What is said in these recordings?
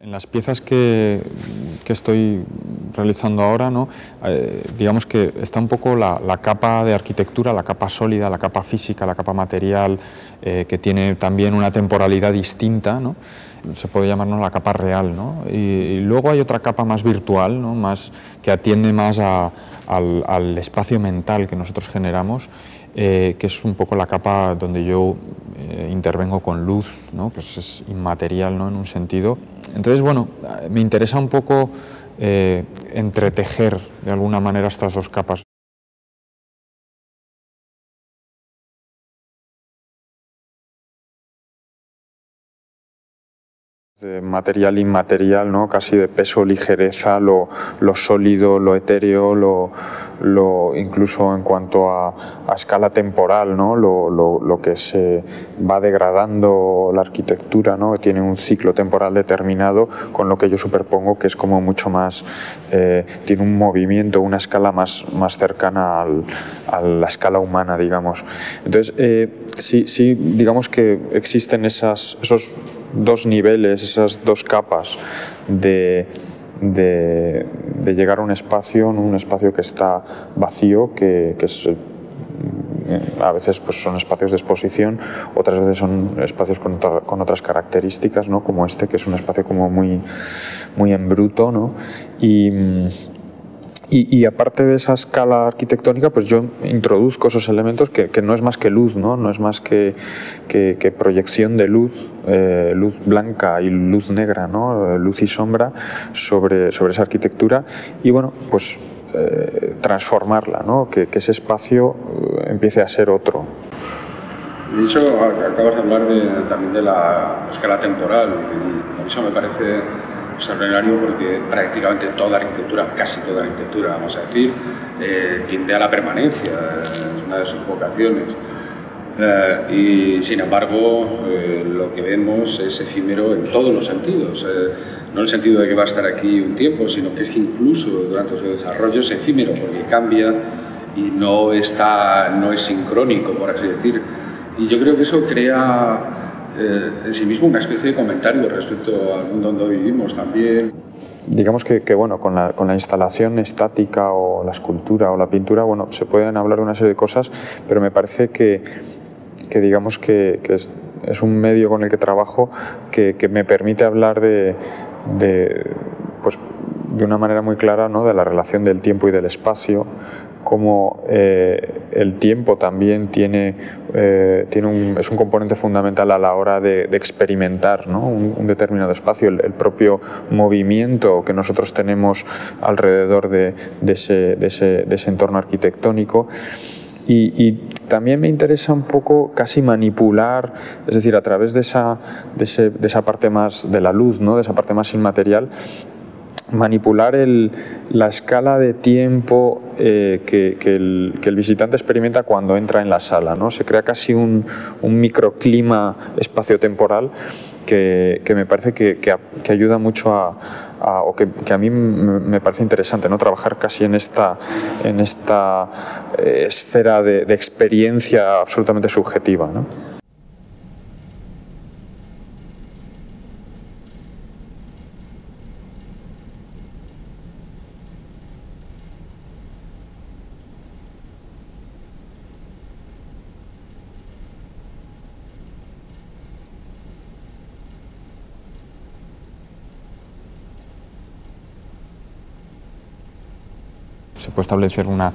En las piezas que estoy realizando ahora, ¿no? Digamos que está un poco la capa de arquitectura, la capa sólida, la capa física, la capa material, que tiene también una temporalidad distinta, ¿no? Se puede llamarnos la capa real, ¿no? Y luego hay otra capa más virtual, ¿no? Más, que atiende más al espacio mental que nosotros generamos, que es un poco la capa donde yo intervengo con luz, ¿no? Pues es inmaterial, ¿no? En un sentido. Entonces, bueno, me interesa un poco entretejer de alguna manera estas dos capas. De material inmaterial, ¿no? Casi de peso, ligereza, lo sólido, lo etéreo, incluso en cuanto a escala temporal, ¿no? Lo que se va degradando la arquitectura, ¿no? Tiene un ciclo temporal determinado, con lo que yo superpongo que es como mucho más, tiene un movimiento, una escala más cercana a la escala humana, digamos. Entonces, sí, digamos que existen esos dos niveles, esas dos capas de llegar a un espacio que está vacío, que es, a veces pues son espacios de exposición, otras veces son espacios con otras características, ¿no? Como este, que es un espacio como muy en bruto, ¿no? Y aparte de esa escala arquitectónica, pues yo introduzco esos elementos que no es más que luz, no es más que proyección de luz, luz blanca y luz negra, ¿no? Luz y sombra sobre esa arquitectura, y bueno, pues transformarla, ¿no? Que ese espacio empiece a ser otro. De hecho, acabas de hablar también de la escala temporal, y eso me parece extraordinario, porque prácticamente toda arquitectura, casi toda arquitectura, vamos a decir, tiende a la permanencia, es una de sus vocaciones. Y sin embargo, lo que vemos es efímero en todos los sentidos, no en el sentido de que va a estar aquí un tiempo, sino que es que incluso durante su desarrollo es efímero, porque cambia y no es sincrónico, por así decir. Y yo creo que eso crea en sí mismo una especie de comentario respecto al mundo donde vivimos también. Digamos que bueno, con la instalación estática o la escultura o la pintura, bueno, se pueden hablar de una serie de cosas, pero me parece que digamos que es un medio con el que trabajo que me permite hablar pues, de una manera muy clara, ¿no? De la relación del tiempo y del espacio, como el tiempo también es un componente fundamental a la hora de experimentar, ¿no? un determinado espacio, el propio movimiento que nosotros tenemos alrededor de ese entorno arquitectónico. Y también me interesa un poco casi manipular, es decir, a través de esa parte más de la luz, ¿no? De esa parte más inmaterial, manipular la escala de tiempo que el visitante experimenta cuando entra en la sala, ¿no? Se crea casi un microclima espaciotemporal que me parece que ayuda mucho o que a mí me parece interesante, ¿no? Trabajar casi en esta esfera de experiencia absolutamente subjetiva, ¿no? Se puede establecer una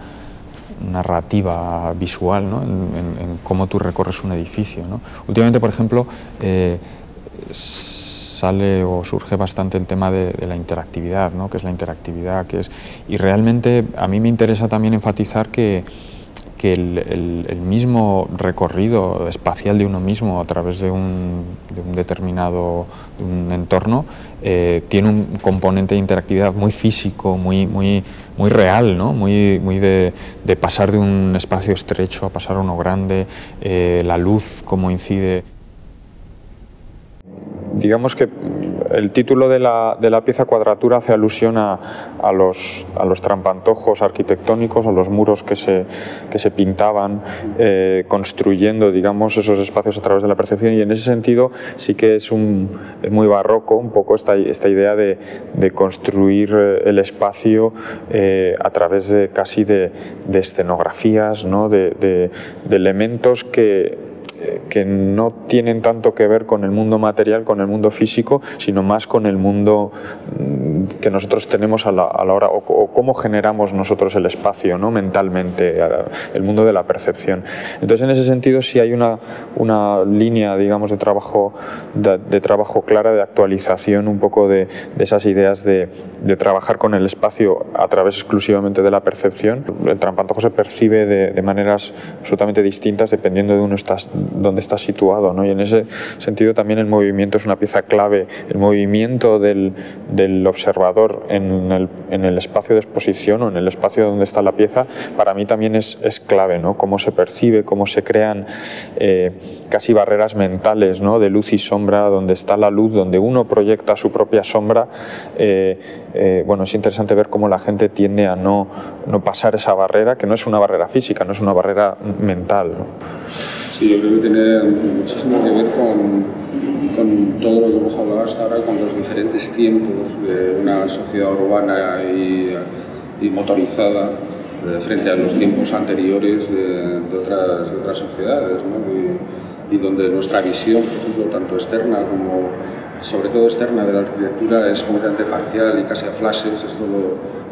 narrativa visual, ¿no? en cómo tú recorres un edificio, ¿no? Últimamente, por ejemplo, sale o surge bastante el tema de la interactividad, ¿no? ¿Qué es la interactividad? Y realmente a mí me interesa también enfatizar que el mismo recorrido espacial de uno mismo a través de un determinado entorno tiene un componente de interactividad muy físico, muy real, ¿no? Muy de pasar de un espacio estrecho a pasar a uno grande, la luz cómo incide. digamos que el título de la pieza Cuadratura hace alusión a los trampantojos arquitectónicos, a los muros que se pintaban construyendo, digamos, esos espacios a través de la percepción, y en ese sentido sí que es muy barroco un poco esta idea de construir el espacio a través de casi de escenografías, ¿no? de elementos que no tienen tanto que ver con el mundo material, con el mundo físico, sino más con el mundo que nosotros tenemos a la hora, o cómo generamos nosotros el espacio, ¿no? Mentalmente, el mundo de la percepción. Entonces, en ese sentido, sí hay una línea, digamos, de trabajo clara, de actualización un poco de esas ideas de trabajar con el espacio a través exclusivamente de la percepción. El trampantojo se percibe de maneras absolutamente distintas dependiendo de dónde está situado, ¿no? Y en ese sentido también el movimiento es una pieza clave. El movimiento del observador en el espacio de exposición o en el espacio donde está la pieza, para mí también es clave, ¿no? Cómo se percibe, cómo se crean casi barreras mentales, ¿no? De luz y sombra, donde está la luz, donde uno proyecta su propia sombra. Bueno, es interesante ver cómo la gente tiende a no pasar esa barrera, que no es una barrera física, no es una barrera mental, ¿no? Sí, yo creo que tiene muchísimo que ver con todo lo que hemos hablado hasta ahora, con los diferentes tiempos de una sociedad urbana y motorizada frente a los tiempos anteriores de otras sociedades, ¿no? Y donde nuestra visión, por ejemplo, tanto externa como sobre todo externa de la arquitectura es completamente parcial y casi a flashes. Esto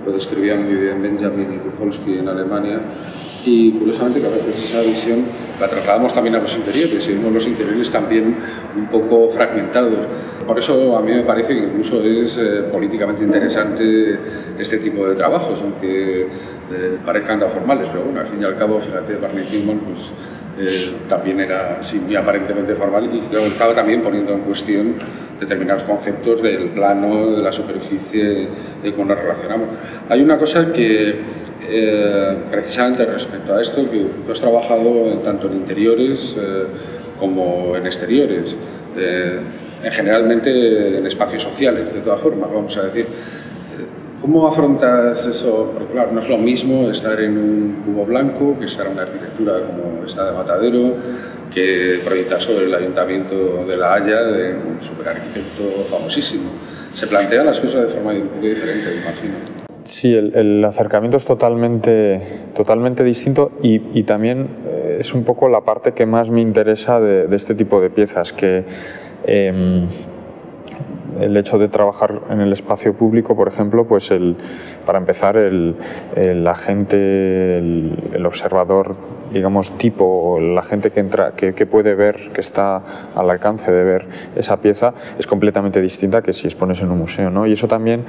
lo describía muy bien Benjamin y Tucholsky en Alemania. Y curiosamente que a veces esa visión la trasladamos también a los interiores, y vemos los interiores también un poco fragmentados. Por eso a mí me parece que incluso es políticamente interesante este tipo de trabajos, aunque parezcan tan formales, pero bueno, al fin y al cabo, fíjate, Barney Tillman pues, también era sí, muy aparentemente formal, y que estaba también poniendo en cuestión determinados conceptos del plano, de la superficie, de cómo nos relacionamos. Hay una cosa que precisamente respecto a esto, que tú has trabajado tanto en interiores como en exteriores, generalmente en espacios sociales, de todas formas, vamos a decir. ¿Cómo afrontas eso? Porque claro, no es lo mismo estar en un cubo blanco que estar en una arquitectura como esta de Matadero, que proyectar sobre el Ayuntamiento de La Haya, de un superarquitecto famosísimo. Se plantean las cosas de forma un poco diferente, me imagino. Sí, el acercamiento es totalmente distinto, y también es un poco la parte que más me interesa de este tipo de piezas, que el hecho de trabajar en el espacio público, por ejemplo, pues para empezar el agente, el observador, digamos, tipo, la gente que entra, que puede ver, que está al alcance de ver esa pieza, es completamente distinta que si expones en un museo, ¿no? Y eso también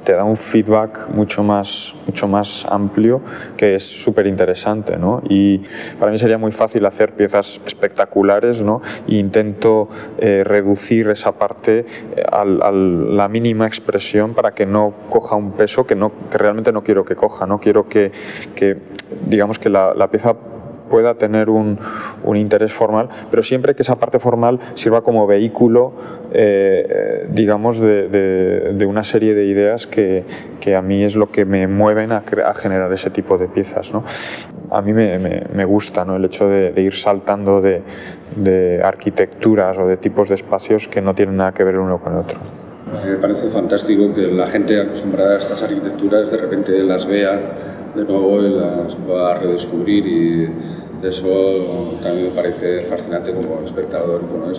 te da un feedback mucho más amplio, que es súper interesante, ¿no? Y para mí sería muy fácil hacer piezas espectaculares, ¿no? E intento reducir esa parte a la mínima expresión para que no coja un peso que realmente no quiero que coja, no quiero que digamos que la pieza pueda tener un interés formal, pero siempre que esa parte formal sirva como vehículo, digamos, de una serie de ideas que a mí es lo que me mueven a generar ese tipo de piezas, ¿no? A mí me gusta, ¿no? El hecho de ir saltando de arquitecturas o de tipos de espacios que no tienen nada que ver el uno con el otro. Me parece fantástico que la gente acostumbrada a estas arquitecturas de repente las vea de nuevo y las va a redescubrir, y eso también me parece fascinante como espectador, ¿no?